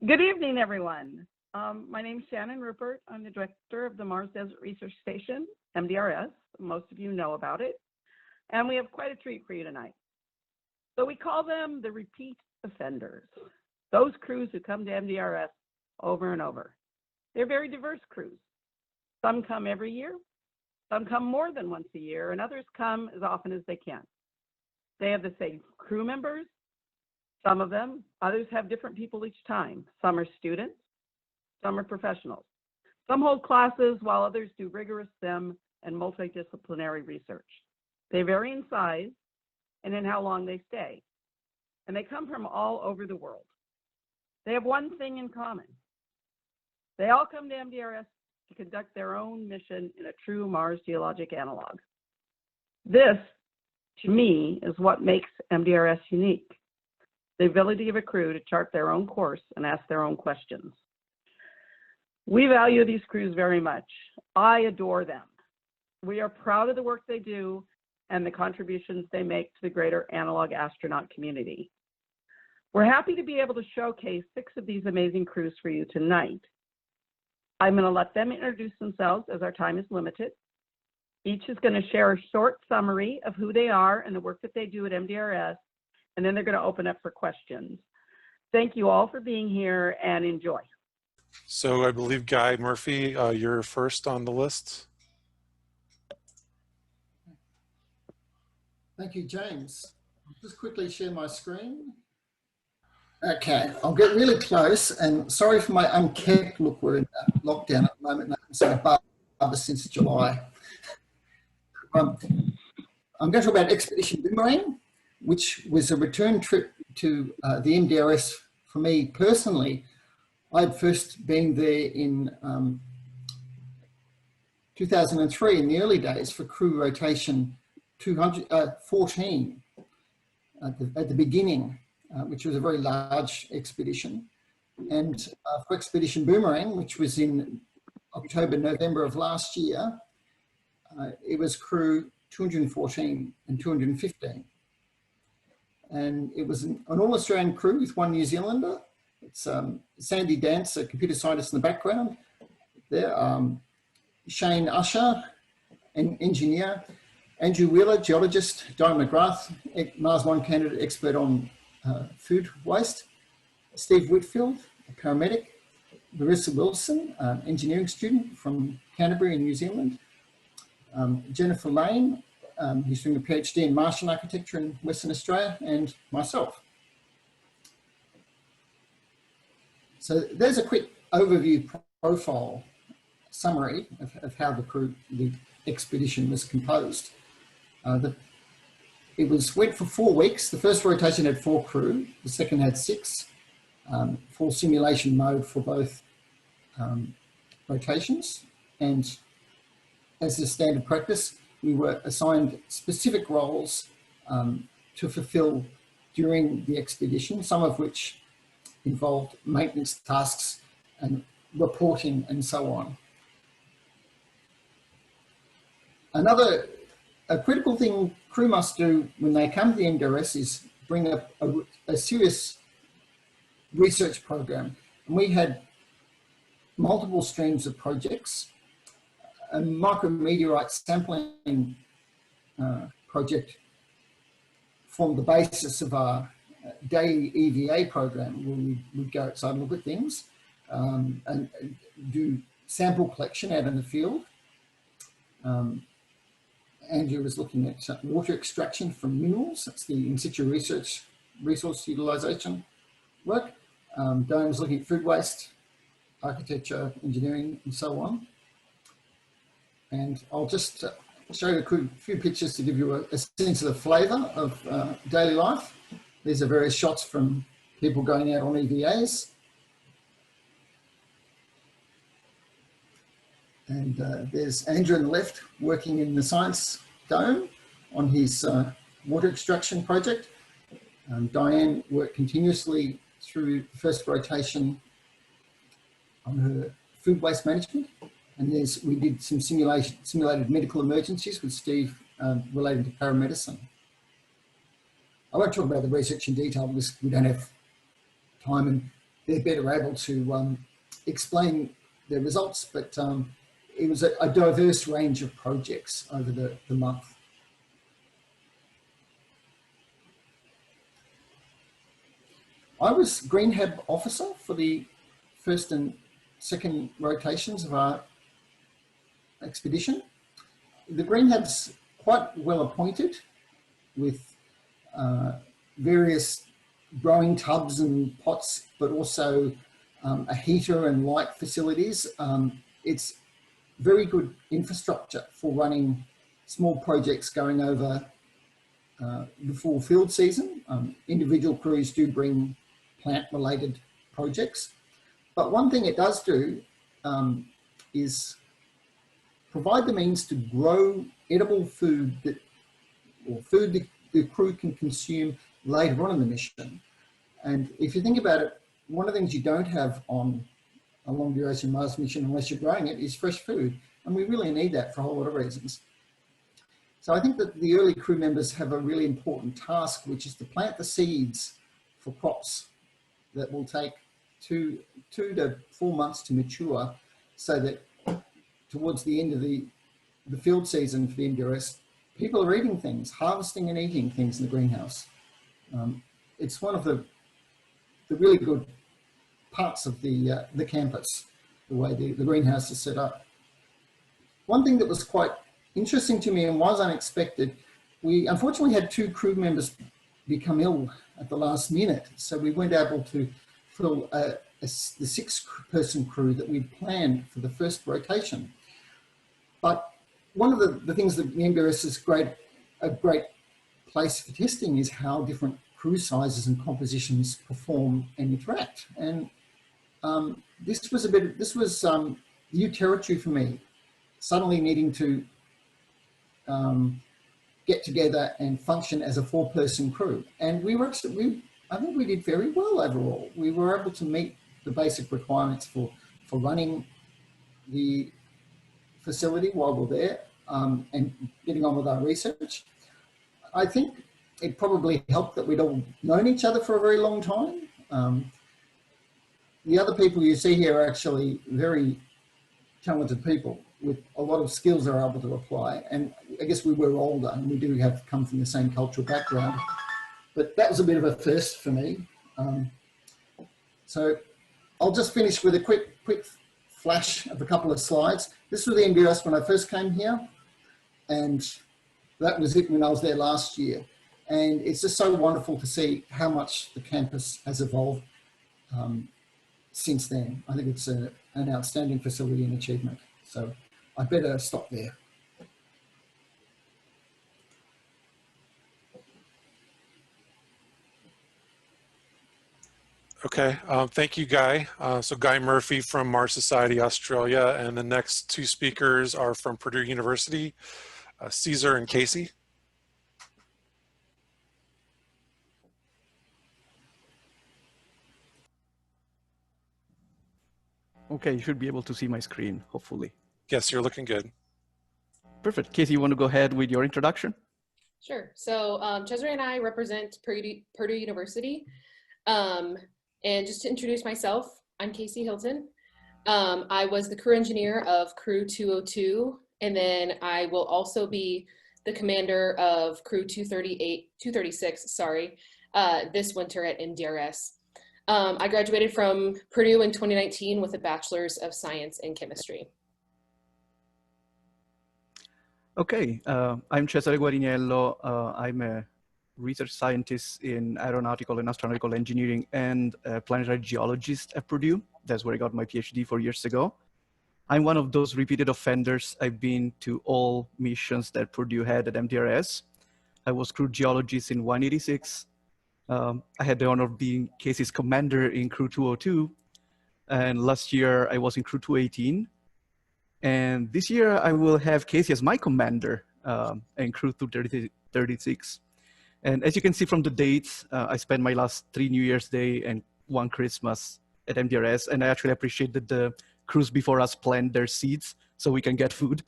Good evening, everyone. My name is Shannon Rupert. I'm the director of the Mars Desert Research Station, MDRS. Most of you know about it. And we have quite a treat for you tonight. So we call them the repeat offenders, those crews who come to MDRS over and over. They're very diverse crews. Some come every year, some come more than once a year, and others come as often as they can. They have the same crew members, some of them. Others have different people each time. Some are students, some are professionals. Some hold classes while others do rigorous STEM and multidisciplinary research. They vary in size and in how long they stay. And they come from all over the world. They have one thing in common. They all come to MDRS to conduct their own mission in a true Mars geologic analog. This, to me, is what makes MDRS unique. The ability of a crew to chart their own course and ask their own questions. We value these crews very much. I adore them. We are proud of the work they do and the contributions they make to the greater analog astronaut community. We're happy to be able to showcase 6 of these amazing crews for you tonight. I'm going to let them introduce themselves as our time is limited. Each is going to share a short summary of who they are and the work that they do at MDRS, and then they're going to open up for questions. Thank you all for being here and enjoy. So I believe Guy Murphy, you're first on the list. Thank you, James. I'll just quickly share my screen. Okay, I'll get really close, and sorry for my unkempt look. We're in lockdown at the moment, and I haven't seen a barber since July. I'm going to talk about Expedition Boomerang, which was a return trip to the MDRS for me personally. I'd first been there in 2003 in the early days for crew rotation 14 at the beginning, which was a very large expedition. And for Expedition Boomerang, which was in October, November of last year, it was crew 214 and 215. And it was an all-Australian crew with 1 New Zealander. It's Sandy Dance, a computer scientist in the background there, Shane Usher, an engineer, Andrew Wheeler, geologist, Diane McGrath, Mars One candidate expert on food waste, Steve Whitfield, a paramedic, Marissa Wilson, engineering student from Canterbury in New Zealand, Jennifer Lane, who's doing a PhD in Martian architecture in Western Australia, and myself. So there's a quick overview profile summary of how the expedition was composed. It went for 4 weeks. The first rotation had 4 crew, the second had 6, full simulation mode for both rotations. And as is standard practice, we were assigned specific roles to fulfill during the expedition, some of which involved maintenance tasks and reporting and so on. A critical thing crew must do when they come to the MDRS is bring up a serious research program. And we had multiple streams of projects. A micrometeorite sampling project formed the basis of our daily EVA program, where we would go outside and look at things and do sample collection out in the field. Andrew was looking at water extraction from minerals. That's the in-situ resource utilisation work. Diane was looking at food waste, architecture, engineering, and so on. And I'll just show you a few pictures to give you a sense of the flavour of daily life. These are various shots from people going out on EVAs. And there's Andrew on the left working in the science dome on his water extraction project. Diane worked continuously through the first rotation on her food waste management. And we did some simulated medical emergencies with Steve relating to paramedicine. I won't talk about the research in detail because we don't have time, and they're better able to explain their results, but it was a diverse range of projects over the month. I was Green Hab officer for the first and second rotations of our expedition. The Green Hab's quite well appointed with various growing tubs and pots, but also a heater and light facilities. It's very good infrastructure for running small projects going over the full field season. Individual crews do bring plant-related projects, but one thing it does do is provide the means to grow edible food that the crew can consume later on in the mission. And if you think about it, one of the things you don't have on a long duration Mars mission, unless you're growing it, is fresh food. And we really need that for a whole lot of reasons. So I think that the early crew members have a really important task, which is to plant the seeds for crops that will take 2 to 4 months to mature, so that towards the end of the field season for the MDRS, people are eating things, harvesting and eating things in the greenhouse. It's one of the really good parts of the campus, the way the greenhouse is set up. One thing that was quite interesting to me and was unexpected, we unfortunately had 2 crew members become ill at the last minute, so we weren't able to fill the 6-person crew that we'd planned for the first rotation. But one of the things that the MDRS is a great place for testing is how different crew sizes and compositions perform and interact. And this was new territory for me, suddenly needing to get together and function as a 4-person crew. And I think we did very well overall. We were able to meet the basic requirements for running the facility while we're there, and getting on with our research. I think it probably helped that we'd all known each other for a very long time. The other people you see here are actually very talented people with a lot of skills they're able to apply. And I guess we were older and we do have come from the same cultural background, but that was a bit of a first for me. So I'll just finish with a quick flash of a couple of slides. This was the MDRS when I first came here, and that was it when I was there last year. And it's just so wonderful to see how much the campus has evolved since then. I think it's an outstanding facility and achievement. So I better stop there. Okay, thank you, Guy. So Guy Murphy from Mars Society Australia, and the next 2 speakers are from Purdue University, Caesar and Casey. Okay, you should be able to see my screen, hopefully. Yes, you're looking good. Perfect. Casey, you want to go ahead with your introduction? Sure. So Cesare and I represent Purdue University. And just to introduce myself, I'm Casey Hilton. I was the crew engineer of Crew 202, and then I will also be the commander of Crew 236, sorry, this winter at MDRS. I graduated from Purdue in 2019 with a Bachelor's of Science in Chemistry. Okay, I'm Cesare Guariniello. I'm a research scientist in aeronautical and astronautical engineering and a planetary geologist at Purdue. That's where I got my PhD 4 years ago. I'm one of those repeated offenders. I've been to all missions that Purdue had at MDRS. I was crew geologist in 186. I had the honor of being Casey's commander in Crew 202. And last year I was in Crew 218. And this year I will have Casey as my commander in Crew 236. And as you can see from the dates, I spent my last 3 New Year's Day and 1 Christmas at MDRS. And I actually appreciate that the crews before us planned their seats so we can get food.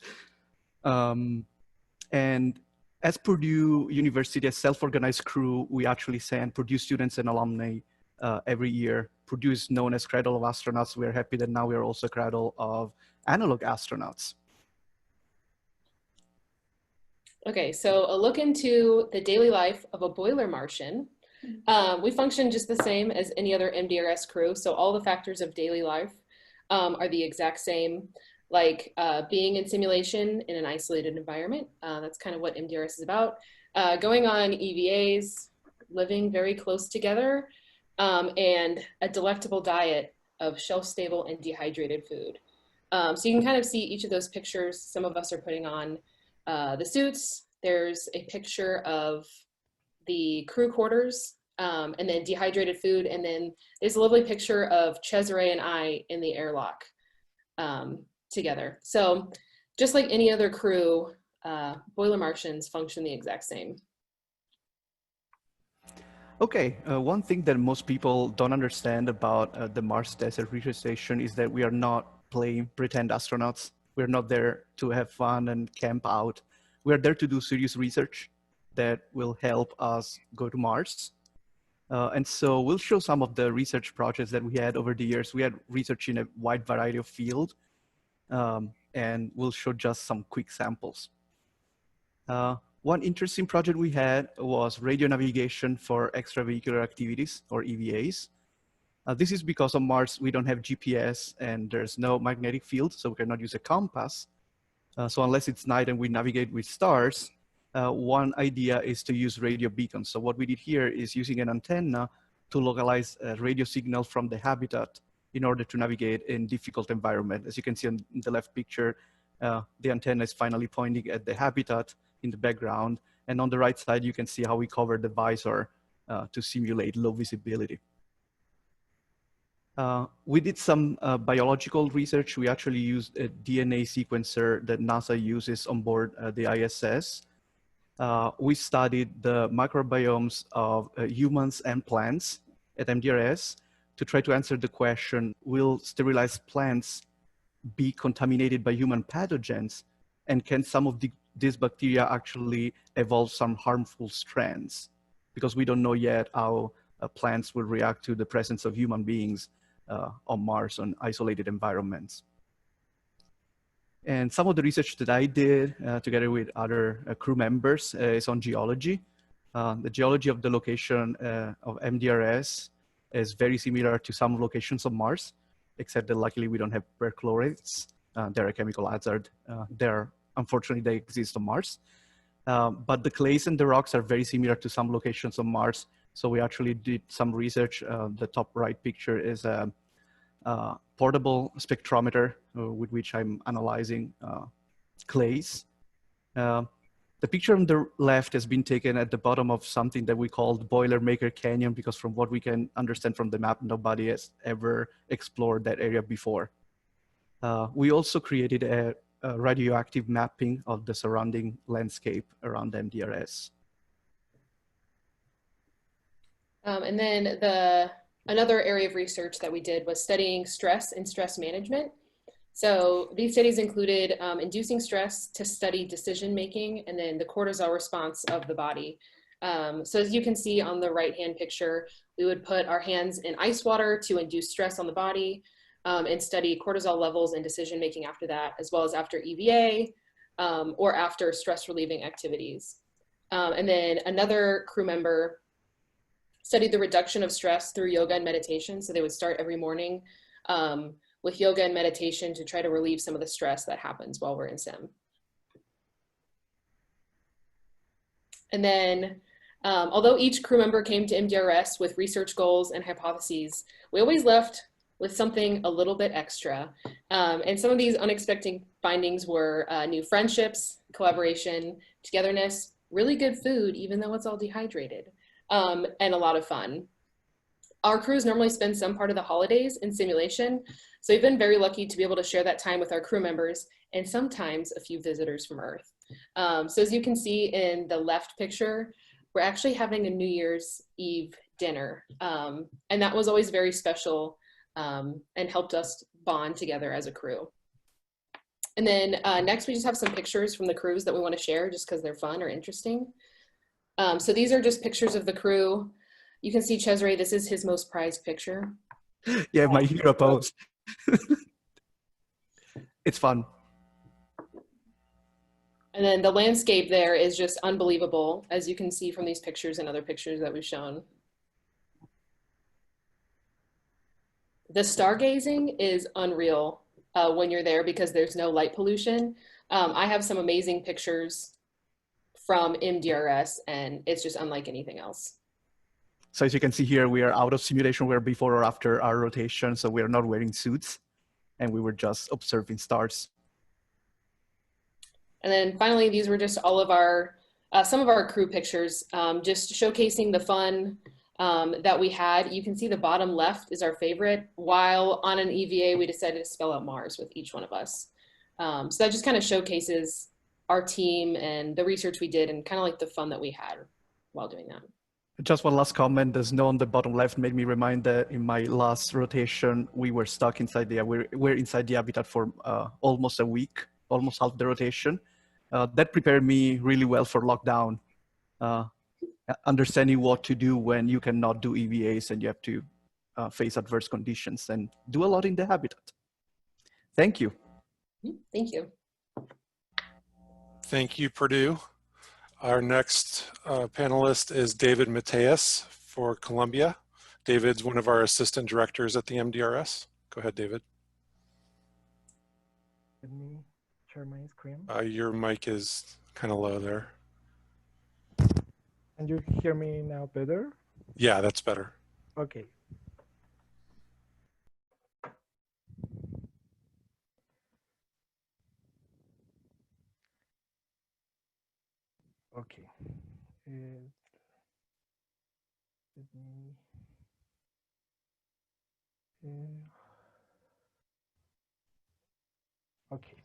And as Purdue University, a self-organized crew, we actually send Purdue students and alumni every year produce known as Cradle of Astronauts. We're happy that now we are also Cradle of Analog Astronauts. Okay, so a look into the daily life of a boiler Martian. We function just the same as any other MDRS crew. So all the factors of daily life are the exact same, like being in simulation in an isolated environment. That's kind of what MDRS is about. Going on EVAs, living very close together, and a delectable diet of shelf-stable and dehydrated food. So you can kind of see each of those pictures. Some of us are putting on the suits. There's a picture of the crew quarters, and then dehydrated food. And then there's a lovely picture of Cesare and I in the airlock together. So just like any other crew, boiler Martians function the exact same. Okay, one thing that most people don't understand about the Mars Desert Research Station is that we are not playing pretend astronauts. We're not there to have fun and camp out. We're there to do serious research that will help us go to Mars. And so we'll show some of the research projects that we had over the years. We had research in a wide variety of fields, and we'll show just some quick samples. One interesting project we had was radio navigation for extravehicular activities, or EVAs. This is because on Mars, we don't have GPS and there's no magnetic field, so we cannot use a compass. So unless it's night and we navigate with stars, one idea is to use radio beacons. So what we did here is using an antenna to localize a radio signal from the habitat in order to navigate in difficult environment. As you can see on the left picture, the antenna is finally pointing at the habitat in the background. And on the right side, you can see how we cover the visor to simulate low visibility. We did some biological research. We actually used a DNA sequencer that NASA uses on board the ISS. We studied the microbiomes of humans and plants at MDRS to try to answer the question, will sterilized plants be contaminated by human pathogens? And can some of these bacteria actually evolve some harmful strands? Because we don't know yet how plants will react to the presence of human beings on Mars, on isolated environments. And some of the research that I did together with other crew members is on geology. The geology of the location of MDRS is very similar to some locations on Mars, except that luckily we don't have perchlorates. They're a chemical hazard. Unfortunately, they exist on Mars. But the clays and the rocks are very similar to some locations on Mars. So we actually did some research. The top right picture is a portable spectrometer with which I'm analyzing clays. The picture on the left has been taken at the bottom of something that we called Boilermaker Canyon, because from what we can understand from the map, nobody has ever explored that area before. We also created a radioactive mapping of the surrounding landscape around MDRS. And then another area of research that we did was studying stress and stress management. So these studies included inducing stress to study decision-making and then the cortisol response of the body. So as you can see on the right-hand picture, we would put our hands in ice water to induce stress on the body and study cortisol levels and decision-making after that, as well as after EVA or after stress-relieving activities. And then another crew member studied the reduction of stress through yoga and meditation. So they would start every morning with yoga and meditation to try to relieve some of the stress that happens while we're in sim. And then, although each crew member came to MDRS with research goals and hypotheses, we always left with something a little bit extra. And some of these unexpected findings were new friendships, collaboration, togetherness, really good food, even though it's all dehydrated, and a lot of fun. Our crews normally spend some part of the holidays in simulation, so we've been very lucky to be able to share that time with our crew members and sometimes a few visitors from Earth. So as you can see in the left picture, we're actually having a New Year's Eve dinner, and that was always very special and helped us bond together as a crew. And then next we just have some pictures from the crews that we want to share just because they're fun or interesting. So these are just pictures of the crew. You can see Cesare, this is his most prized picture. Yeah, my hero pose. It's fun. And then the landscape there is just unbelievable, as you can see from these pictures and other pictures that we've shown. The stargazing is unreal when you're there because there's no light pollution. I have some amazing pictures from MDRS and it's just unlike anything else. So as you can see here, we are out of simulation. We're before or after our rotation, so we are not wearing suits, and we were just observing stars. And then finally, these were just all of our, some of our crew pictures, just showcasing the fun that we had. You can see the bottom left is our favorite, while on an EVA, we decided to spell out Mars with each one of us. So that just kind of showcases our team and the research we did and kind of like the fun that we had while doing that. Just one last comment, the snow on the bottom left made me remind that in my last rotation, we were stuck inside we're inside the habitat for almost a week, almost half the rotation. That prepared me really well for lockdown, understanding what to do when you cannot do EVAs and you have to face adverse conditions and do a lot in the habitat. Thank you. Thank you. Thank you, Purdue. Our next panelist is David Mateos for Columbia. David's one of our assistant directors at the MDRS. Go ahead, David. Let me share my screen. Your mic is kind of low there. Can you hear me now better? Yeah, that's better. Okay. Okay. Let me. Okay.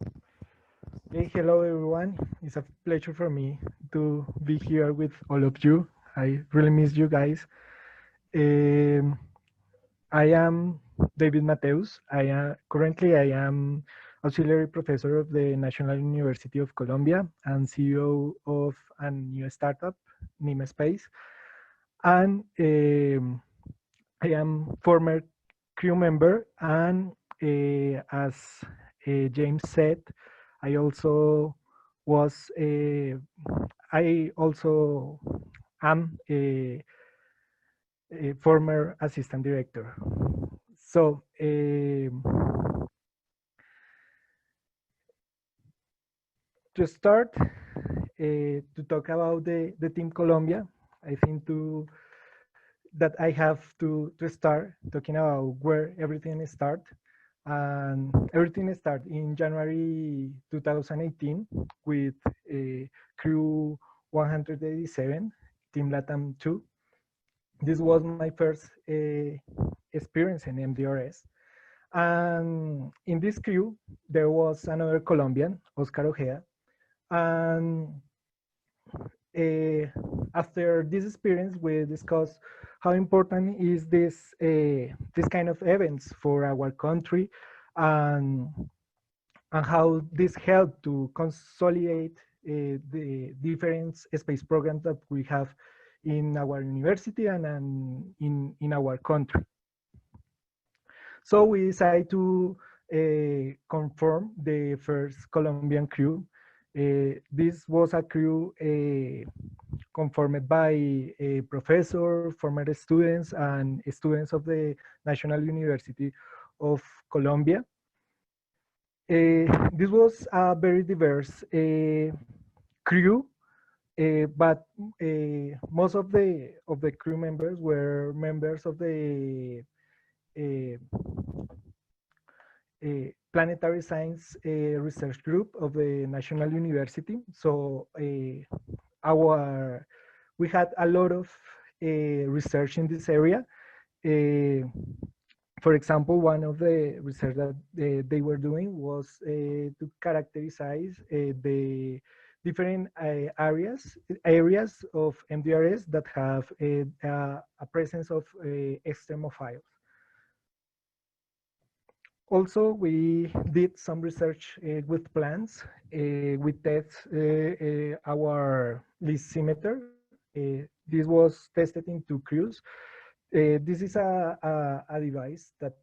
Hey, hello everyone. It's a pleasure for me to be here with all of you. I really miss you guys. I am David Mateos. Currently I am auxiliary professor of the National University of Colombia and CEO of a new startup, Nima Space. And I am former crew member, and as James said, I also am a former assistant director. So to start to talk about the Team Colombia, I think that I have to start talking about where everything started. And everything started in January 2018 with crew 187, Team LATAM 2. This was my first experience in MDRS. And in this crew, there was another Colombian, Oscar Ojeda. And after this experience, we discussed how important is this kind of events for our country, and how this helped to consolidate the different space programs that we have in our university and in our country. So we decided to confirm the first Colombian crew. This was a crew confirmed by a professor, former students, and students of the National University of Colombia. This was a very diverse crew, but most of the crew members were members of the planetary science research group of the National University. So we had a lot of research in this area. For example, one of the research that they were doing was to characterize the different areas of MDRS that have a presence of extremophiles. Also, we did some research with plants. We test our lysimeter. this was tested in 2 crews. This is a device that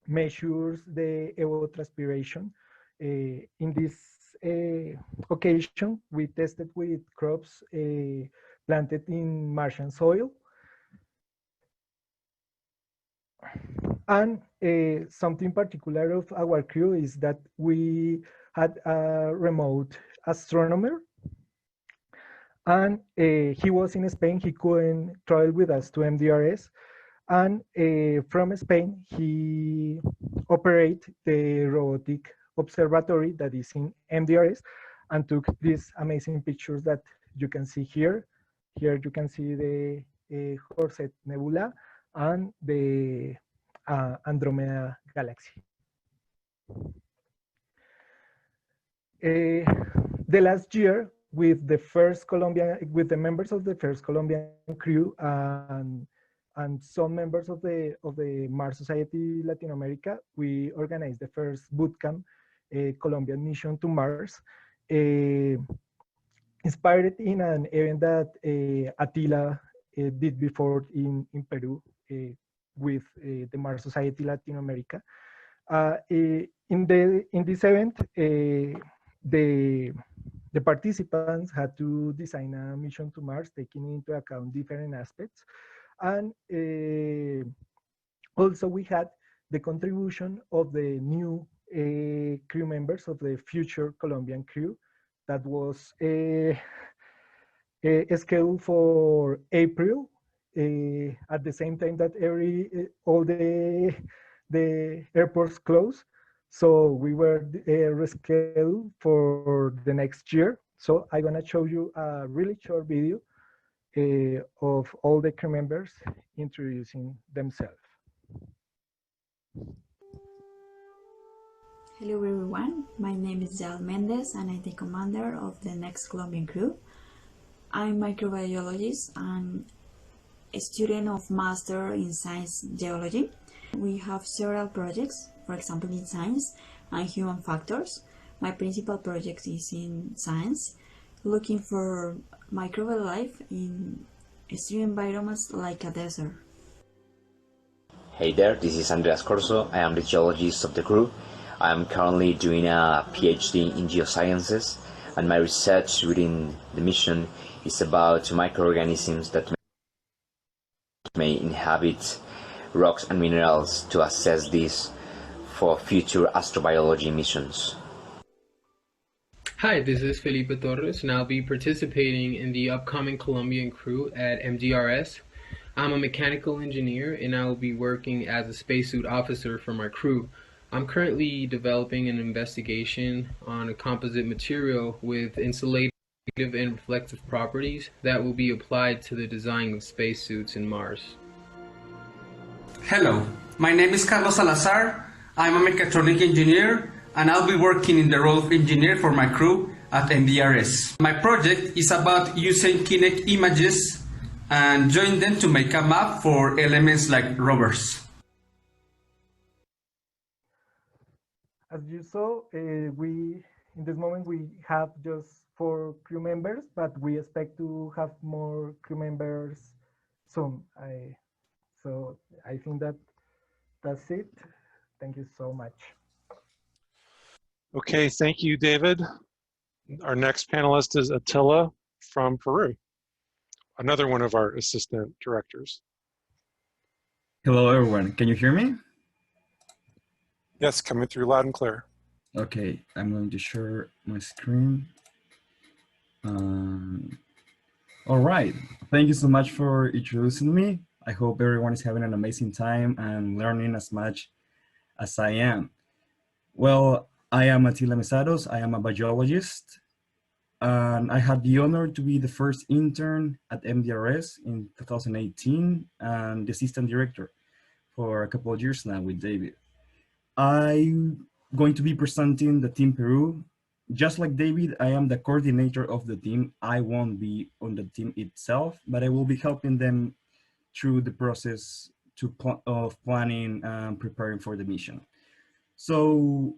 measures the evapotranspiration. In this occasion, we tested with crops planted in Martian soil. And something particular of our crew is that we had a remote astronomer, and he was in Spain. He couldn't travel with us to MDRS, and from Spain he operated the robotic observatory that is in MDRS and took these amazing pictures that you can see here. Here you can see the Horset Nebula and the Andromeda Galaxy. The last year, with the members of the first Colombian crew and some members of the Mars Society Latin America, we organized the first bootcamp Colombian mission to Mars, inspired in an event that Attila did before in Peru with the Mars Society Latin America. In this event, the participants had to design a mission to Mars, taking into account different aspects. And also we had the contribution of the new crew members of the future Colombian crew that was scheduled for April, at the same time that all the airports closed. So we were rescheduled for the next year. So I'm gonna show you a really short video of all the crew members introducing themselves. Hello everyone, my name is Jal Mendez and I'm the commander of the next Colombian crew. I'm microbiologist and a student of Master in Science Geology. We have several projects, for example in science and human factors. My principal project is in science, looking for microbial life in extreme environments like a desert. Hey there, this is Andreas Corso. I am the geologist of the crew. I am currently doing a PhD in geosciences, and my research within the mission is about microorganisms that may inhabit rocks and minerals to assess these for future astrobiology missions. Hi, this is Felipe Torres, and I'll be participating in the upcoming Colombian crew at MDRS. I'm a mechanical engineer, and I will be working as a spacesuit officer for my crew. I'm currently developing an investigation on a composite material with insulative and reflective properties that will be applied to the design of spacesuits in Mars. Hello, my name is Carlos Salazar. I'm a mechatronic engineer and I'll be working in the role of engineer for my crew at MDRS. My project is about using kinetic images and join them to make a map for elements like rovers. As you saw, in this moment we have just 4 crew members, but we expect to have more crew members soon. So I think that's it. Thank you so much. Okay, thank you, David. Our next panelist is Attila from Peru, another one of our assistant directors. Hello, everyone. Can you hear me? Yes, coming through loud and clear. Okay, I'm going to share my screen. All right, thank you so much for introducing me. I hope everyone is having an amazing time and learning as much as I am. Well, I am Attila Misatos. I am a biologist, and I had the honor to be the first intern at MDRS in 2018 and the assistant director for a couple of years now with David. I'm going to be presenting the Team Peru. Just like David, I am the coordinator of the team. I won't be on the team itself, but I will be helping them through the process of planning and preparing for the mission. So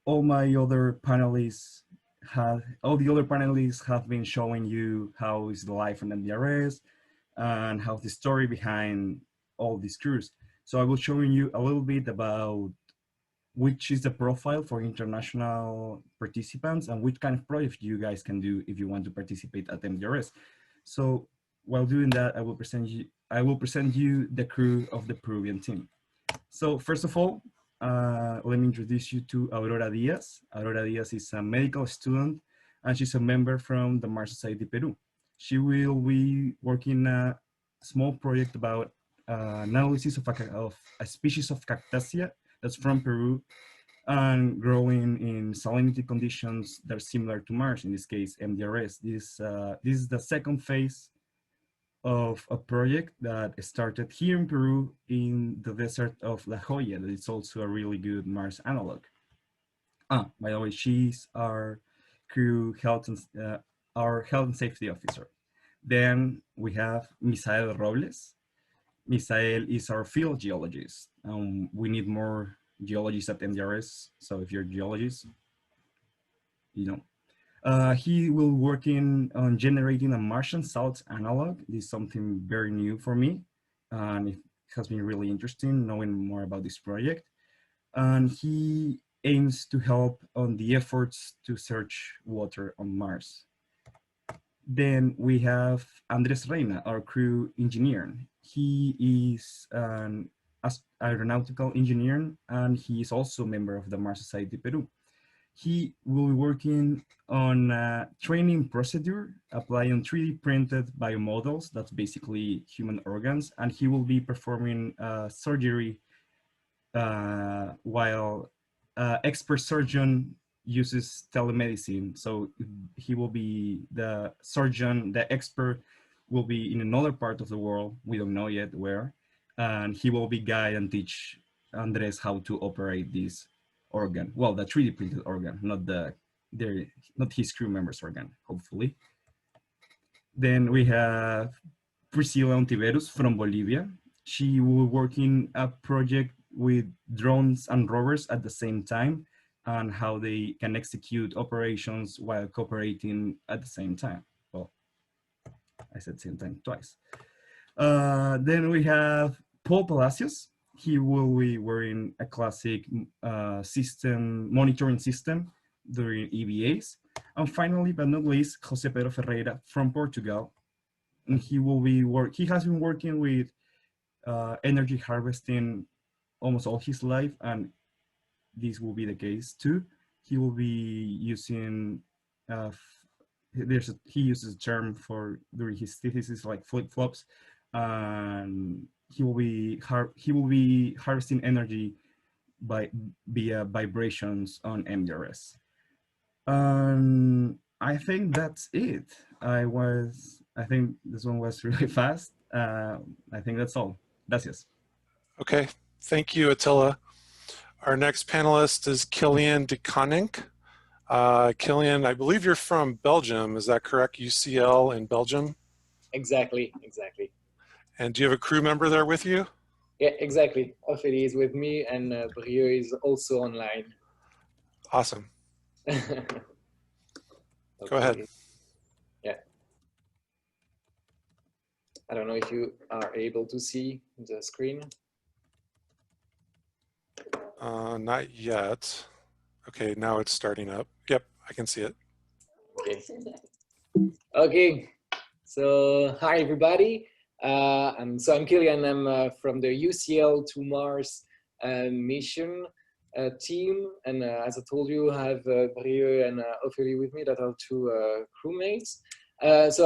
all my other panelists all the other panelists have been showing you how is the life on MDRS and how the story behind all these crews. So I will show you a little bit about which is the profile for international participants and which kind of project you guys can do if you want to participate at MDRS. So while doing that, I will present you the crew of the Peruvian team. So first of all, let me introduce you to Aurora Diaz. Aurora Diaz is a medical student and she's a member from the Mars Society Peru. She will be working a small project about analysis of a species of cactaceae that's from Peru and growing in salinity conditions that are similar to Mars, in this case, MDRS. This is the second phase of a project that started here in Peru in the desert of La Jolla, that is also a really good Mars analog. By the way, she's our crew our health and safety officer. Then we have Misael Robles. Misael is our field geologist. We need more geologists at MDRS, so if you're a geologist, you know. He will working on generating a Martian salt analog. This is something very new for me, and it has been really interesting knowing more about this project. And he aims to help on the efforts to search water on Mars. Then we have Andres Reina, our crew engineer. He is an aeronautical engineer, and he is also a member of the Mars Society Peru. He will be working on a training procedure, applying 3D printed biomodels, that's basically human organs, and he will be performing surgery while expert surgeon uses telemedicine. So he will be the surgeon, the expert will be in another part of the world, we don't know yet where, and he will be guide and teach Andres how to operate this organ. Well, the 3D printed organ, not his crew members' organ, hopefully. Then we have Priscilla Ontiveros from Bolivia. She will work in a project with drones and rovers at the same time and how they can execute operations while cooperating at the same time. Well, I said same time twice. Then we have Paul Palacios. He will be wearing a classic monitoring system during EVAs. And finally, but not least, Jose Pedro Ferreira from Portugal. And he has been working with energy harvesting almost all his life, and this will be the case too. He will be using, he uses a term for during his thesis like flip-flops, and he will be harvesting energy via vibrations on MDRS. I think that's it. I think this one was really fast. I think that's all. Gracias. Okay, thank you, Attila. Our next panelist is Kilian de Koninck. Kilian, I believe you're from Belgium. Is that correct? UCL in Belgium? Exactly. And do you have a crew member there with you? Yeah, exactly. Ophélie is with me, and Brieux is also online. Awesome. Okay. Go ahead. Yeah. I don't know if you are able to see the screen. Not yet. Okay, now it's starting up. Yep, I can see it. Okay. So hi everybody. I'm Kilian. I'm from the UCL to Mars mission team, and as I told you, I have Brieux and Ophélie with me, that are two crewmates. As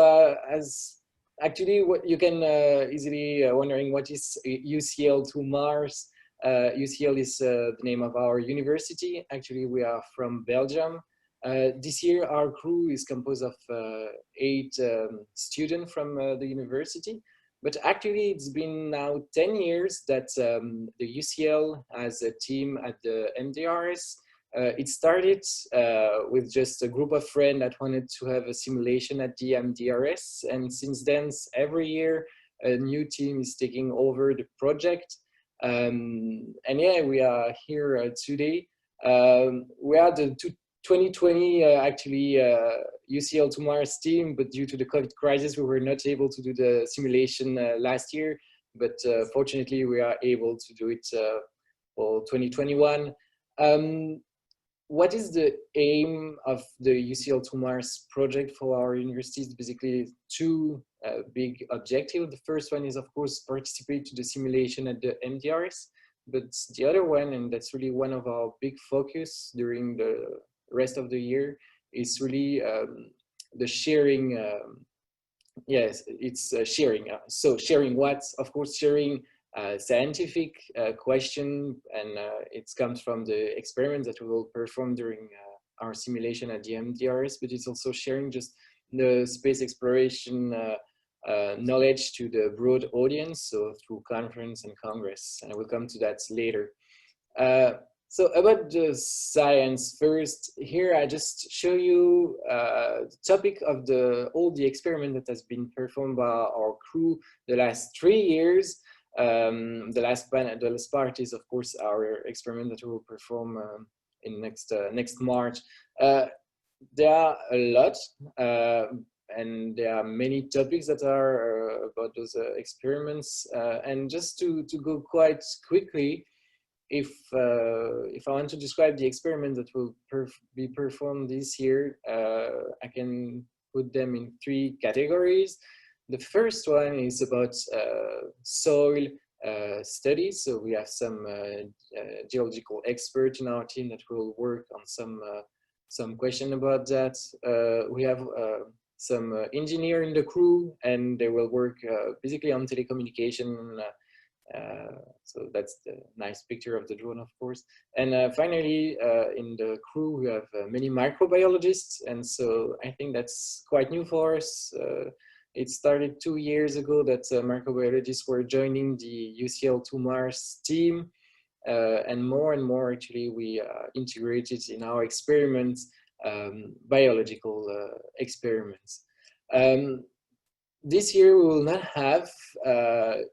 actually, what you can easily wondering what is UCL to Mars. UCL is the name of our university. Actually, we are from Belgium. This year, our crew is composed of 8 students from the university. But actually, it's been now 10 years that the UCL has a team at the MDRS. It started with just a group of friends that wanted to have a simulation at the MDRS. And since then, every year, a new team is taking over the project. And yeah, we are here today. We are the 2020, actually, UCL to Mars team, but due to the COVID crisis, we were not able to do the simulation last year. But fortunately, we are able to do it for 2021. What is the aim of the UCL to Mars project for our universities? Basically, two big objectives. The first one is, of course, participate to the simulation at the MDRS. But the other one, and that's really one of our big focus during the rest of the year, is really the sharing. Yes, it's sharing. So sharing what? Of course, sharing scientific question, and it comes from the experiments that we will perform during our simulation at the MDRS, but it's also sharing just the space exploration knowledge to the broad audience, so through conference and congress, and I will come to that later. So about the science first, here I just show you the topic of all the experiment that has been performed by our crew the last 3 years. The last part is, of course, our experiment that we will perform in next March. There are a lot, and there are many topics that are about those experiments. And just to go quite quickly, if I want to describe the experiment that will be performed this year, I can put them in 3 categories. The first one is about soil studies. So we have some geological experts in our team that will work on some question about that. We have some engineer in the crew, and they will work basically on telecommunication. So that's the nice picture of the drone, of course. And finally, in the crew, we have many microbiologists, and so I think that's quite new for us. It started 2 years ago that microbiologists were joining the UCL to Mars team, and more actually we integrated in our experiments biological experiments. This year we will not have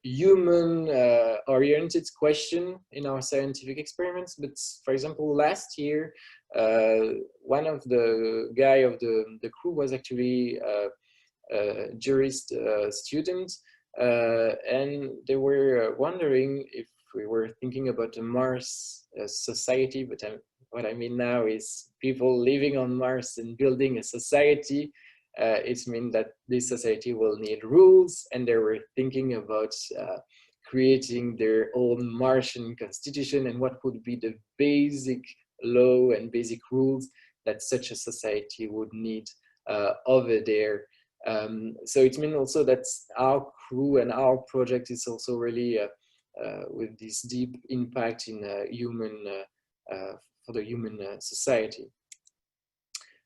human-oriented question in our scientific experiments, but for example, last year, one of the guy of the crew was actually a jurist student, and they were wondering if we were thinking about a Mars society, but what I mean now is people living on Mars and building a society. It means that this society will need rules, and they were thinking about creating their own Martian constitution and what would be the basic law and basic rules that such a society would need over there. So it means also that our crew and our project is also really with this deep impact in for the human society.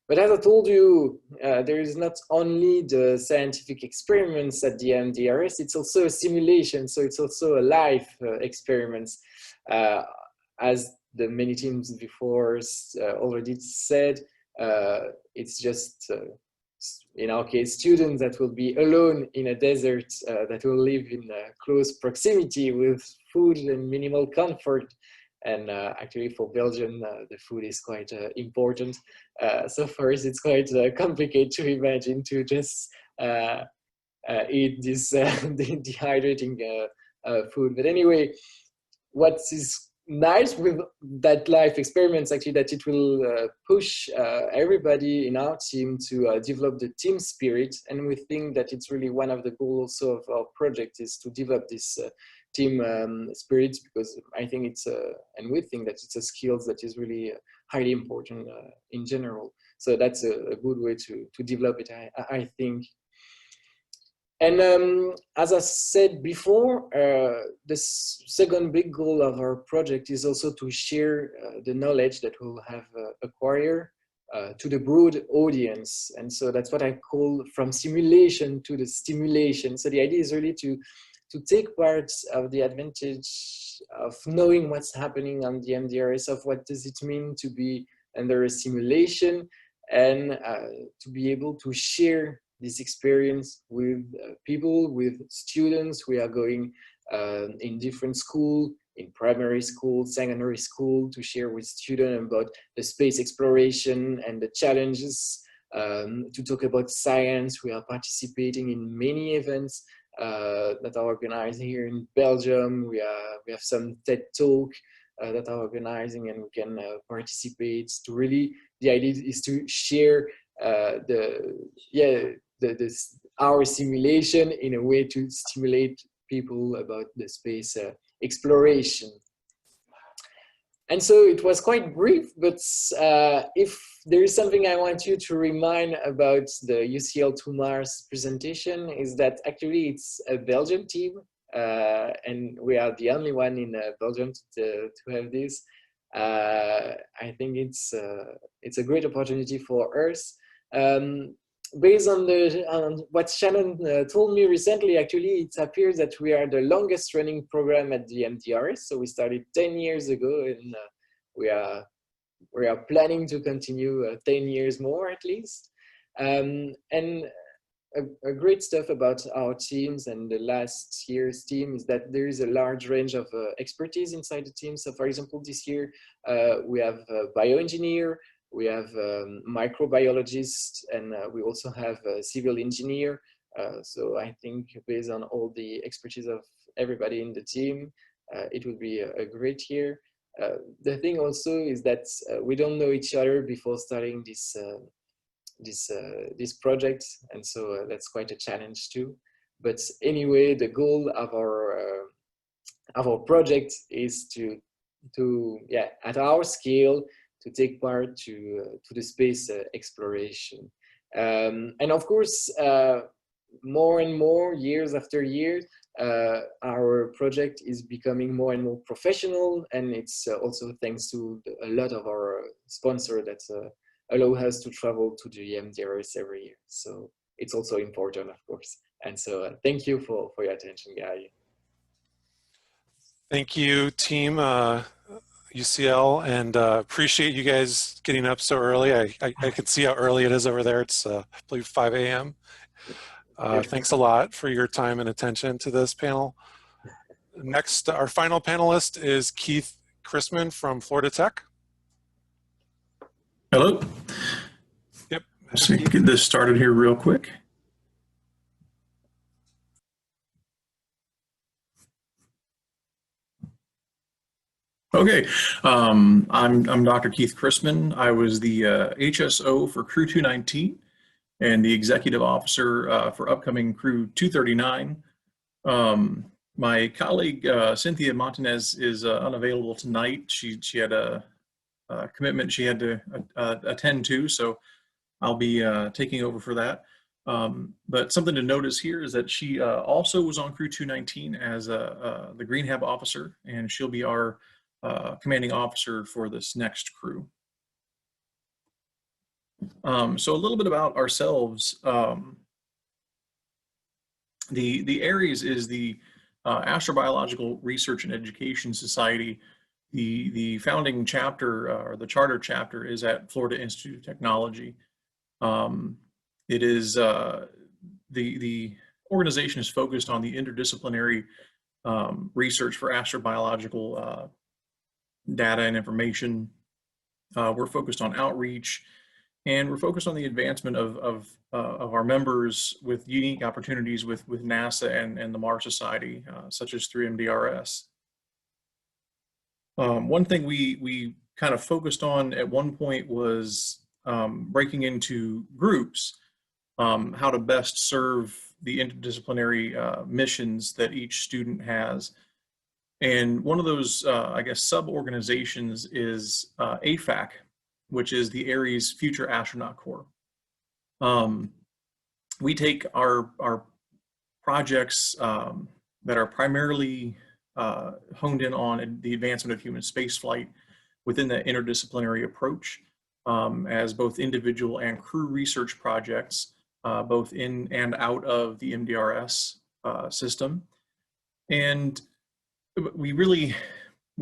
But as I told you, there is not only the scientific experiments at the MDRS, it's also a simulation, so it's also a live experiments. As the many teams before already said, it's just, in our case, students that will be alone in a desert, that will live in close proximity with food and minimal comfort. And actually for Belgium, the food is quite important. So for us, it's quite complicated to imagine to just eat this dehydrating food. But anyway, what is nice with that life experiments actually that it will push everybody in our team to develop the team spirit. And we think that it's really one of the goals also of our project is to develop this team spirits, because I think it's and we think that it's a skill that is really highly important in general. So that's a good way to develop it, I think. And as I said before, the second big goal of our project is also to share the knowledge that we'll have acquired to the broad audience. And so that's what I call from simulation to the stimulation. So the idea is really to take part of the advantage of knowing what's happening on the MDRS, of what does it mean to be under a simulation, and to be able to share this experience with people, with students. We are going in different schools in primary school, secondary school, to share with students about the space exploration and the challenges, to talk about science. We are participating in many events that are organized here in Belgium. We have some TED Talk that are organizing, and we can participate. To really, the idea is to share our simulation in a way to stimulate people about the space exploration. And so it was quite brief, but if there is something I want you to remind about the UCL to Mars presentation, is that actually it's a Belgian team, and we are the only one in Belgium to have this. I think it's a great opportunity for us. Based on what Shannon told me recently, actually, it appears that we are the longest running program at the MDRS. So we started 10 years ago, and we are planning to continue 10 years more at least. And a great stuff about our teams and the last year's team is that there is a large range of expertise inside the team. So for example, this year we have a bioengineer, we have microbiologists, and we also have a civil engineer. So I think based on all the expertise of everybody in the team, it would be a great year. The thing also is that we don't know each other before starting this project, and so that's quite a challenge too. But anyway, the goal of our project is to at our scale, to take part to the space exploration. And of course, more and more, years after years, our project is becoming more and more professional, and it's also thanks to a lot of our sponsors that allow us to travel to the MDRS every year. So it's also important, of course. And so thank you for your attention, guys. Thank you, team UCL, and appreciate you guys getting up so early. I can see how early it is over there. It's I believe 5 a.m. Thanks a lot for your time and attention to this panel. Next, our final panelist is Keith Christman from Florida Tech. Hello. Yep. Let's get this started here real quick. Okay, I'm Dr. Keith Christman. I was the HSO for Crew 219 and the executive officer for upcoming Crew 239. My colleague Cynthia Montanez is unavailable tonight. She had a commitment she had to attend to, so I'll be taking over for that. But something to notice here is that she also was on Crew 219 as the Green Hab officer, and she'll be our commanding officer for this next crew. So a little bit about ourselves. The Aries is the Astrobiological Research and Education Society. The founding chapter, or the charter chapter, is at Florida Institute of Technology. It is the organization is focused on the interdisciplinary research for astrobiological data and information. We're focused on outreach, and we're focused on the advancement of our members with unique opportunities with NASA and the Mars Society, such as through MDRS. One thing we kind of focused on at one point was breaking into groups, how to best serve the interdisciplinary missions that each student has. And one of those, I guess, sub-organizations is AFAC, which is the Aries Future Astronaut Corps. We take our projects that are primarily honed in on the advancement of human spaceflight within that interdisciplinary approach as both individual and crew research projects, both in and out of the MDRS system. And we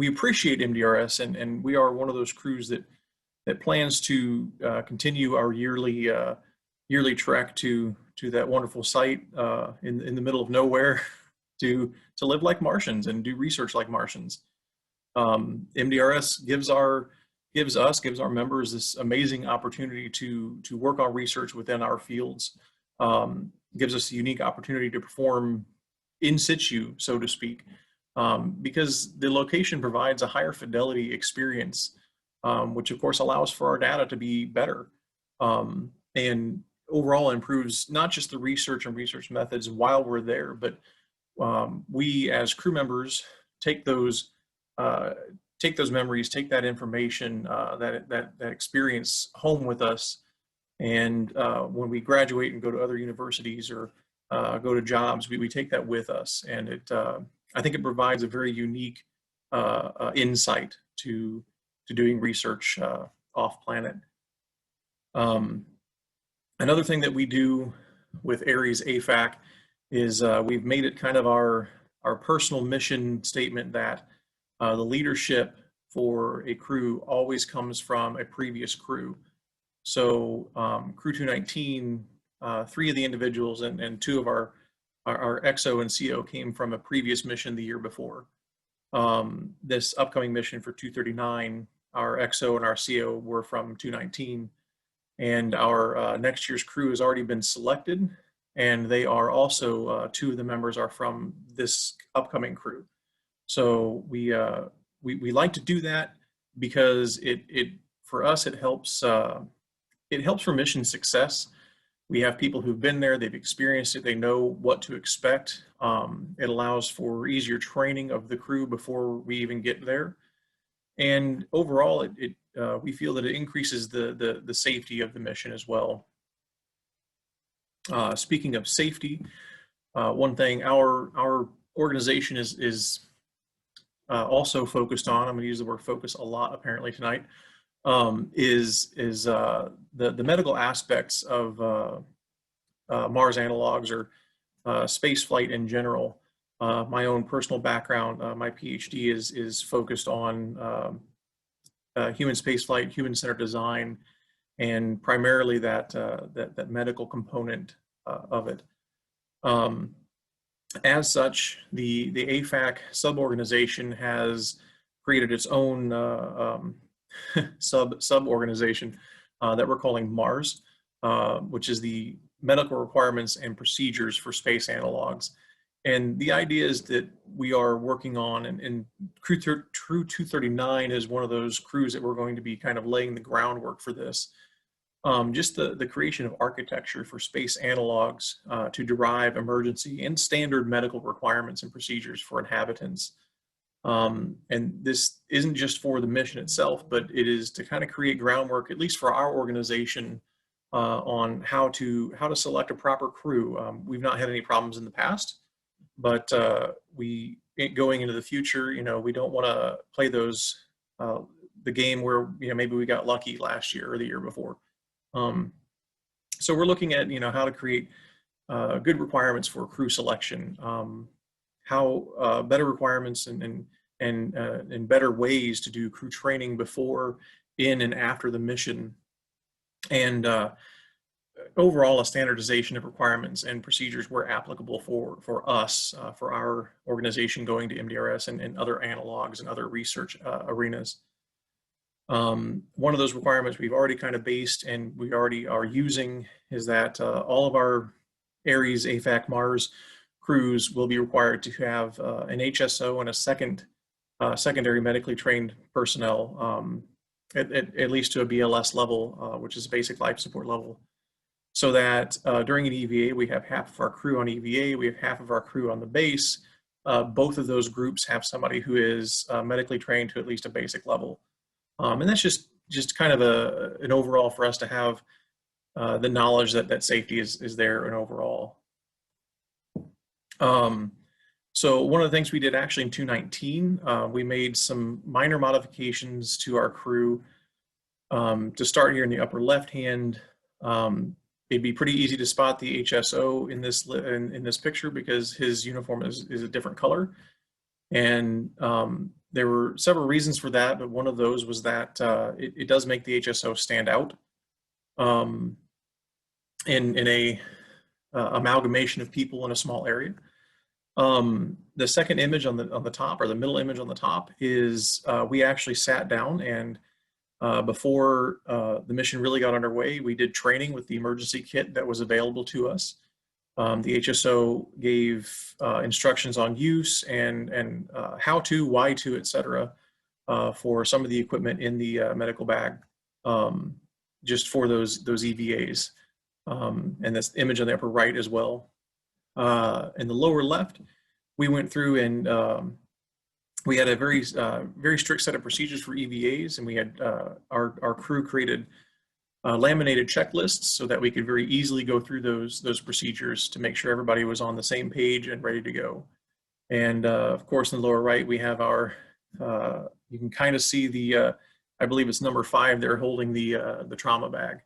appreciate MDRS, and we are one of those crews that plans to continue our yearly trek to that wonderful site in the middle of nowhere to live like Martians and do research like Martians. MDRS gives our members this amazing opportunity to work on research within our fields. Gives us a unique opportunity to perform in situ, so to speak, because the location provides a higher fidelity experience, which of course allows for our data to be better, and overall improves not just the research and research methods while we're there, but we as crew members take those memories, take that information, that experience home with us. And when we graduate and go to other universities or go to jobs, we take that with us. And I think it provides a very unique insight to doing research off planet. Another thing that we do with Aries AFAC is we've made it kind of our personal mission statement that the leadership for a crew always comes from a previous crew. So Crew 219, 3 of the individuals and 2 of our XO and CO came from a previous mission the year before. This upcoming mission for 239, our XO and our CO were from 219, and our next year's crew has already been selected, and they are also 2 of the members are from this upcoming crew. So we like to do that because it for us it helps for mission success. We have people who've been there, they've experienced it, they know what to expect. It allows for easier training of the crew before we even get there. And overall, we feel that it increases the safety of the mission as well. Speaking of safety, one thing our organization is also focused on, I'm going to use the word focus a lot apparently tonight, is the medical aspects of Mars analogs or space flight in general. My own personal background, my PhD is focused on human spaceflight, human-centered design, and primarily that medical component of it. As such, the AFAC sub-organization has created its own sub-organization that we're calling MARS, which is the Medical Requirements and Procedures for Space Analogs. And the idea is that we are working on, and Crew 239 is one of those crews that we're going to be kind of laying the groundwork for this. Just the creation of architecture for space analogs to derive emergency and standard medical requirements and procedures for inhabitants. And this isn't just for the mission itself, but it is to kind of create groundwork, at least for our organization, on how to select a proper crew. We've not had any problems in the past, but going into the future, we don't want to play the game where maybe we got lucky last year or the year before. So we're looking at how to create good requirements for crew selection, how better requirements and better ways to do crew training before, in, and after the mission, and overall a standardization of requirements and procedures where applicable for us, for our organization going to MDRS and other analogs and other research arenas. One of those requirements we've already kind of based and we already are using is that all of our Aries AFAC Mars crews will be required to have an HSO and a secondary medically trained personnel, at least to a BLS level, which is basic life support level, so that during an EVA we have half of our crew on EVA, we have half of our crew on the base. Both of those groups have somebody who is medically trained to at least a basic level. And that's just kind of an overall for us to have the knowledge that safety is there and overall. So one of the things we did actually in 219, we made some minor modifications to our crew. To start here in the upper left hand, it'd be pretty easy to spot the HSO in this picture because his uniform is a different color. And there were several reasons for that, but one of those was that it does make the HSO stand out in a amalgamation of people in a small area. The second image on the top, or the middle image on the top, is we actually sat down and before the mission really got underway, we did training with the emergency kit that was available to us. The HSO gave instructions on use and how to, why to, etc. For some of the equipment in the medical bag, just for those EVAs. And this image on the upper right as well. In the lower left, we went through and we had a very strict set of procedures for EVAs, and we had our crew created laminated checklists so that we could very easily go through those procedures to make sure everybody was on the same page and ready to go. And of course, in the lower right, we have our, you can kind of see the, I believe it's number 5 there holding the trauma bag.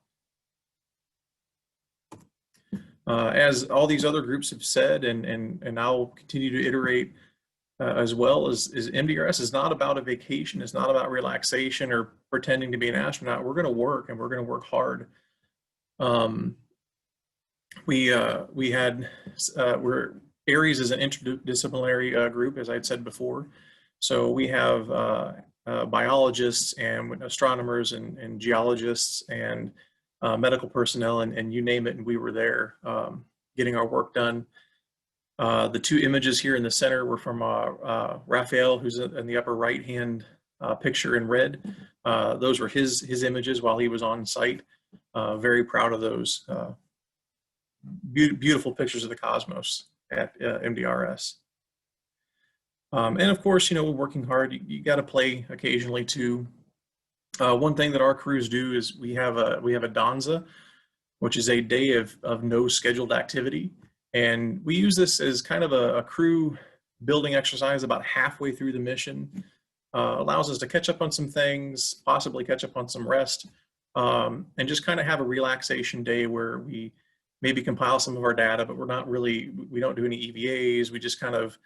As all these other groups have said, and I'll continue to iterate as well, is MDRS is not about a vacation. It's not about relaxation or pretending to be an astronaut. We're going to work, and we're going to work hard. Aries is an interdisciplinary group, as I'd said before. So we have biologists and astronomers and geologists and medical personnel and you name it, and we were there getting our work done. The 2 images here in the center were from Raphael, who's in the upper right-hand picture in red. Those were his images while he was on site. Very proud of those. Beautiful pictures of the cosmos at MDRS. And of course, you know, we're working hard. You got to play occasionally too. One thing that our crews do is we have a Dontza, which is a day of no scheduled activity. And we use this as kind of a crew building exercise about halfway through the mission. Allows us to catch up on some things, possibly catch up on some rest, and just kind of have a relaxation day where we maybe compile some of our data, but we don't do any EVAs. We just kind of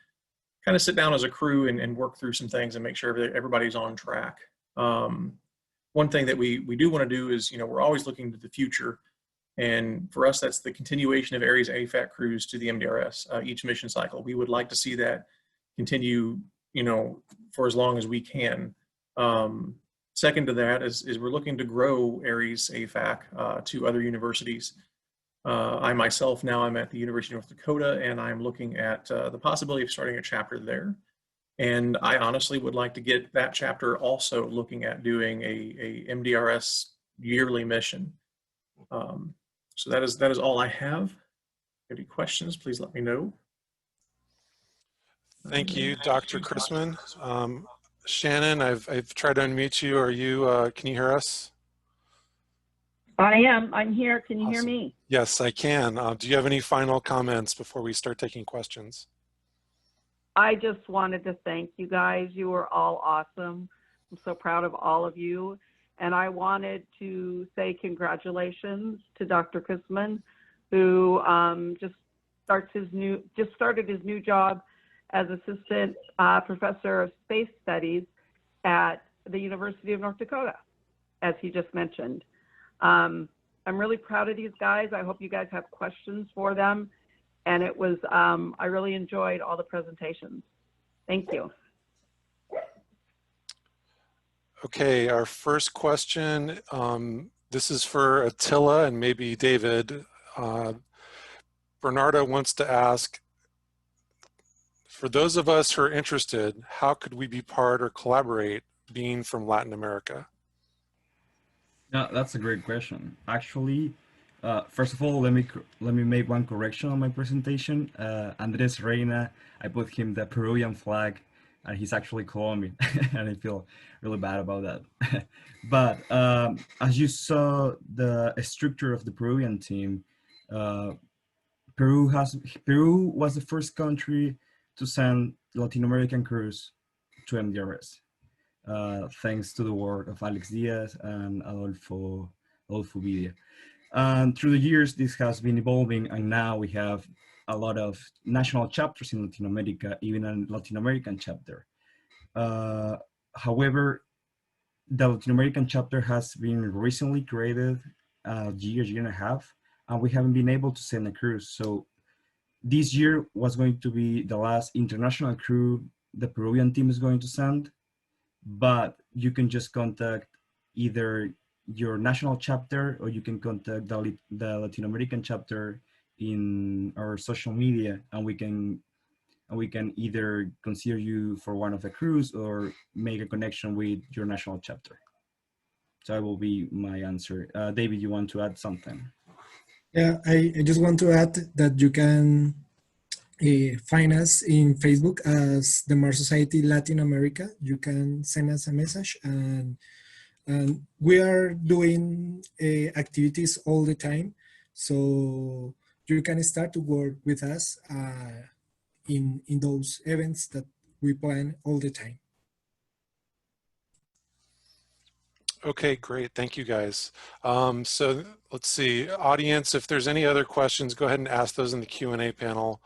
sit down as a crew and work through some things and make sure everybody's on track. One thing that we do want to do is, you know, we're always looking to the future. And for us, that's the continuation of Aries AFAC crews to the MDRS each mission cycle. We would like to see that continue, you know, for as long as we can. Second to that is we're looking to grow Aries AFAC to other universities. I myself now I'm at the University of North Dakota, and I'm looking at the possibility of starting a chapter there. And I honestly would like to get that chapter also looking at doing a MDRS yearly mission. So that is all I have. If you have any questions, please let me know. Thank you, Dr. Christman. Shannon, I've tried to unmute you. Are you? Can you hear us? I am. I'm here. Can you hear Awesome. me? Yes, I can. Do you have any final comments before we start taking questions? I just wanted to thank you guys. You were all awesome. I'm so proud of all of you. And I wanted to say congratulations to Dr. Christman, who just started his new job as assistant professor of space studies at the University of North Dakota, as he just mentioned. I'm really proud of these guys. I hope you guys have questions for them. And it was, I really enjoyed all the presentations. Thank you. Okay, our first question, this is for Attila and maybe David. Bernardo wants to ask, for those of us who are interested, how could we be part or collaborate being from Latin America? Yeah, that's a great question. Actually, first of all, let me make one correction on my presentation. Andres Reina, I put him the Peruvian flag, and he's actually Colombian, and I feel really bad about that. But as you saw the structure of the Peruvian team, Peru was the first country to send Latin American crews to MDRS, thanks to the work of Alex Diaz and Adolfo Vidia. And through the years, this has been evolving, and now we have a lot of national chapters in Latin America, even a Latin American chapter. However, the Latin American chapter has been recently created a year and a half, and we haven't been able to send a cruise. So this year was going to be the last international crew the Peruvian team is going to send, but you can just contact either your national chapter or you can contact the Latin American chapter in our social media, and we can either consider you for one of the crews or make a connection with your national chapter. So that will be my answer. David, you want to add something? Yeah, I just want to add that you can find us in Facebook as the Mars Society Latin America. You can send us a message, and we are doing activities all the time. So you can start to work with us in those events that we plan all the time. Okay, great. Thank you, guys. So let's see, audience, if there's any other questions, go ahead and ask those in the Q&A panel.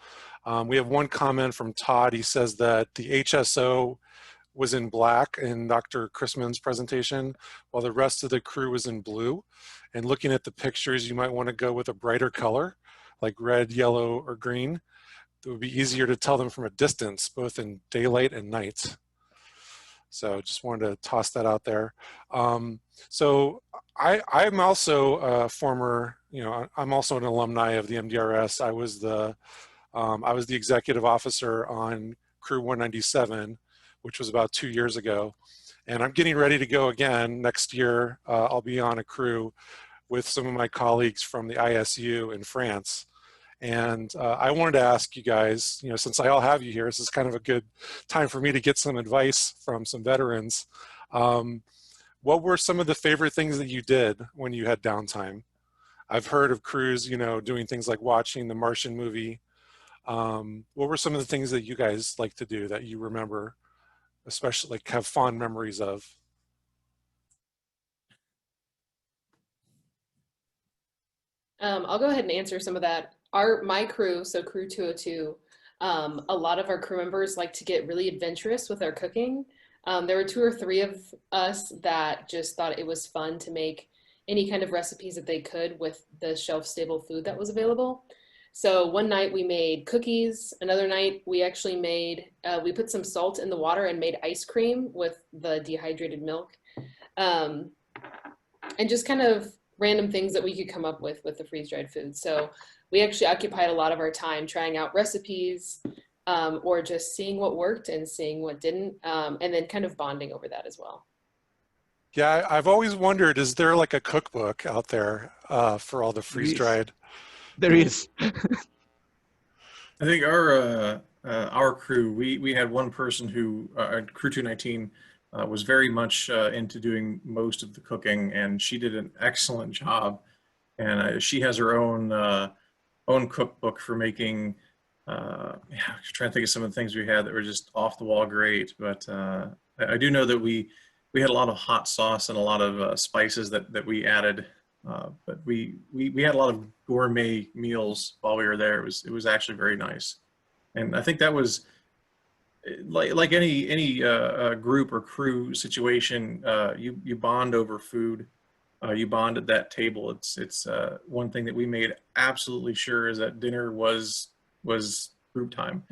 We have one comment from Todd. He says that the HSO was in black in Dr. Christman's presentation, while the rest of the crew was in blue. And looking at the pictures, you might want to go with a brighter color, like red, yellow, or green. It would be easier to tell them from a distance, both in daylight and night. So just wanted to toss that out there. So I'm also a former, I'm also an alumni of the MDRS. I was the executive officer on Crew 197, which was about 2 years ago. And I'm getting ready to go again next year. I'll be on a crew with some of my colleagues from the ISU in France. And I wanted to ask you guys, since I all have you here, this is kind of a good time for me to get some advice from some veterans. What were some of the favorite things that you did when you had downtime? I've heard of crews, doing things like watching the Martian movie. What were some of the things that you guys like to do that you remember, especially like have fond memories of? I'll go ahead and answer some of that. My crew, so Crew 202, a lot of our crew members like to get really adventurous with our cooking. There were 2 or 3 of us that just thought it was fun to make any kind of recipes that they could with the shelf-stable food that was available. So one night we made cookies. Another night we actually made, we put some salt in the water and made ice cream with the dehydrated milk. And just kind of random things that we could come up with the freeze-dried food. So we actually occupied a lot of our time trying out recipes or just seeing what worked and seeing what didn't, and then kind of bonding over that as well. Yeah, I've always wondered, is there like a cookbook out there for all the freeze-dried? There is. I think our crew, we had one person who, Crew 219, was very much into doing most of the cooking, and she did an excellent job. And she has her own cookbook for making. Trying to think of some of the things we had that were just off the wall great. But I do know that we had a lot of hot sauce and a lot of spices that we added. But we had a lot of gourmet meals while we were there. It was actually very nice, and I think that was like any group or crew situation. You bond over food. You bond at that table. It's one thing that we made absolutely sure is that dinner was group time.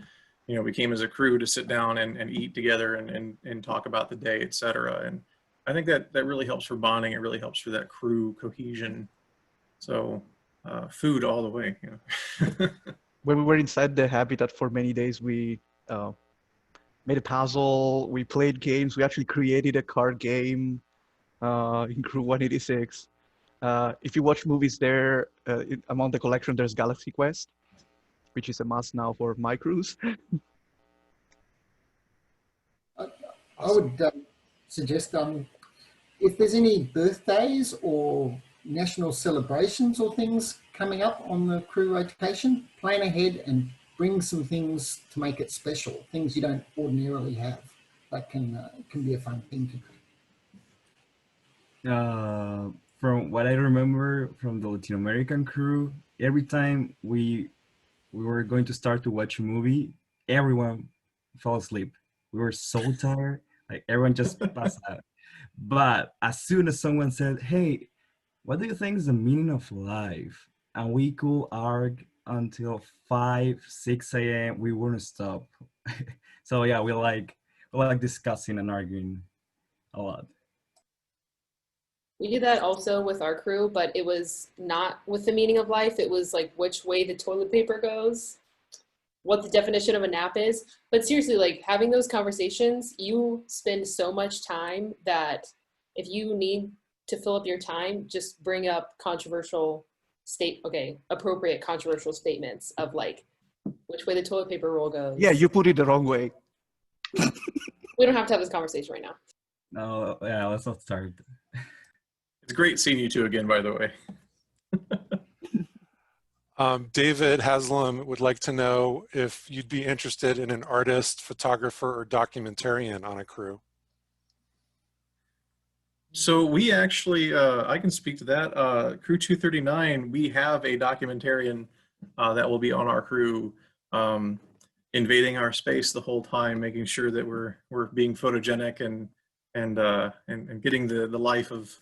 We came as a crew to sit down and eat together and talk about the day, etc. And I think that really helps for bonding. It really helps for that crew cohesion. So food all the way. When we were inside the habitat for many days, we made a puzzle, we played games, we actually created a card game in Crew 186. If you watch movies there, among the collection, there's Galaxy Quest, which is a must now for my crews. I would suggest if there's any birthdays or national celebrations or things coming up on the crew rotation, plan ahead and bring some things to make it special, things you don't ordinarily have. That can be a fun thing to do. From what I remember from the Latin American crew, every time we were going to start to watch a movie, everyone fell asleep. We were so tired, like everyone just passed out. But as soon as someone said, "Hey, what do you think is the meaning of life?" and we could argue until 5, 6 a.m. We wouldn't stop. So yeah, we like discussing and arguing a lot. We did that also with our crew, but it was not with the meaning of life. It was like which way the toilet paper goes, what the definition of a nap is. But seriously, like having those conversations, you spend so much time that if you need to fill up your time, just bring up appropriate controversial statements of like which way the toilet paper roll goes. Yeah, you put it the wrong way. We don't have to have this conversation right now. No, yeah, let's not start. It's great seeing you two again, by the way. David Haslam would like to know if you'd be interested in an artist, photographer, or documentarian on a crew. So we actually, I can speak to that. Crew 239, we have a documentarian that will be on our crew, invading our space the whole time, making sure that we're being photogenic and getting the life of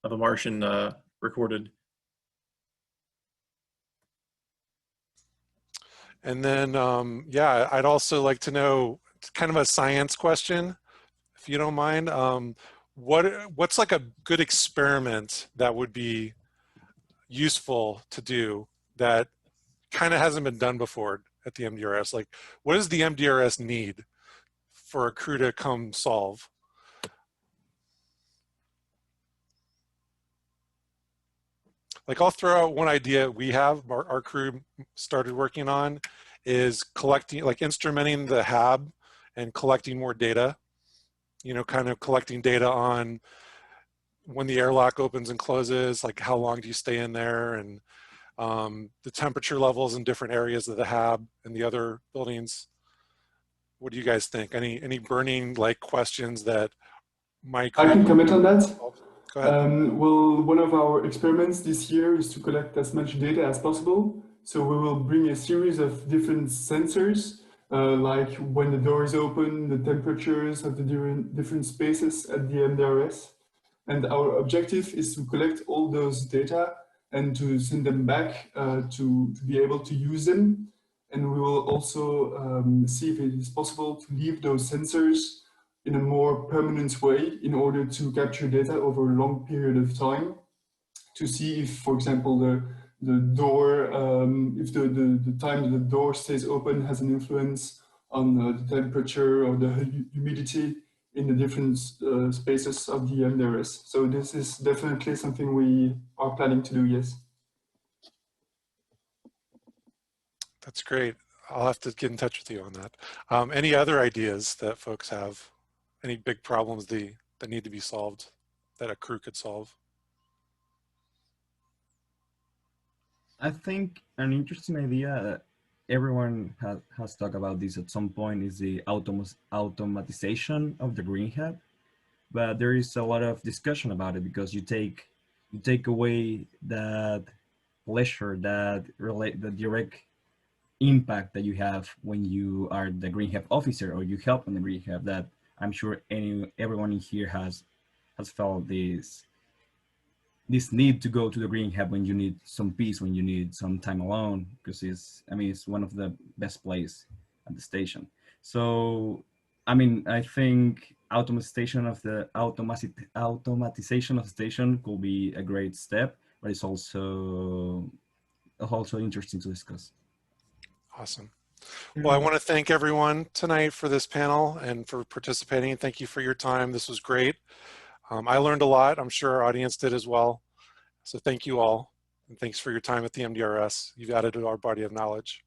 a Martian recorded. And then, yeah, I'd also like to know, kind of a science question, if you don't mind. What's like a good experiment that would be useful to do that kind of hasn't been done before at the MDRS? Like, what does the MDRS need for a crew to come solve? Like, I'll throw out one idea we have, our crew started working on, is collecting, like instrumenting the HAB and collecting more data. You know, kind of collecting data on when the airlock opens and closes, like how long do you stay in there, and the temperature levels in different areas of the HAB and the other buildings. What do you guys think? Any burning like questions that might? I can comment on that. Go ahead. Well, one of our experiments this year is to collect as much data as possible. So we will bring a series of different sensors, like when the door is open, the temperatures of the different spaces at the MDRS. And our objective is to collect all those data and to send them back to be able to use them. And we will also see if it is possible to leave those sensors in a more permanent way in order to capture data over a long period of time to see if, for example, the door, if the time that the door stays open has an influence on the temperature or the humidity in the different spaces of the MDRS. So this is definitely something we are planning to do, yes. That's great. I'll have to get in touch with you on that. Any other ideas that folks have? Any big problems that need to be solved that a crew could solve? I think an interesting idea everyone has talked about this at some point is the automatization of the green hub, but there is a lot of discussion about it because you take away that pleasure, the direct impact that you have when you are the green hub officer or you help on the green hub. That I'm sure everyone in here has felt this need to go to the green hub when you need some peace, when you need some time alone, because it's one of the best places at the station. So, I think automatization of the station could be a great step, but it's also interesting to discuss. Awesome. Well, I want to thank everyone tonight for this panel and for participating. Thank you for your time. This was great. I learned a lot. I'm sure our audience did as well. So thank you all. And thanks for your time at the MDRS. You've added to our body of knowledge.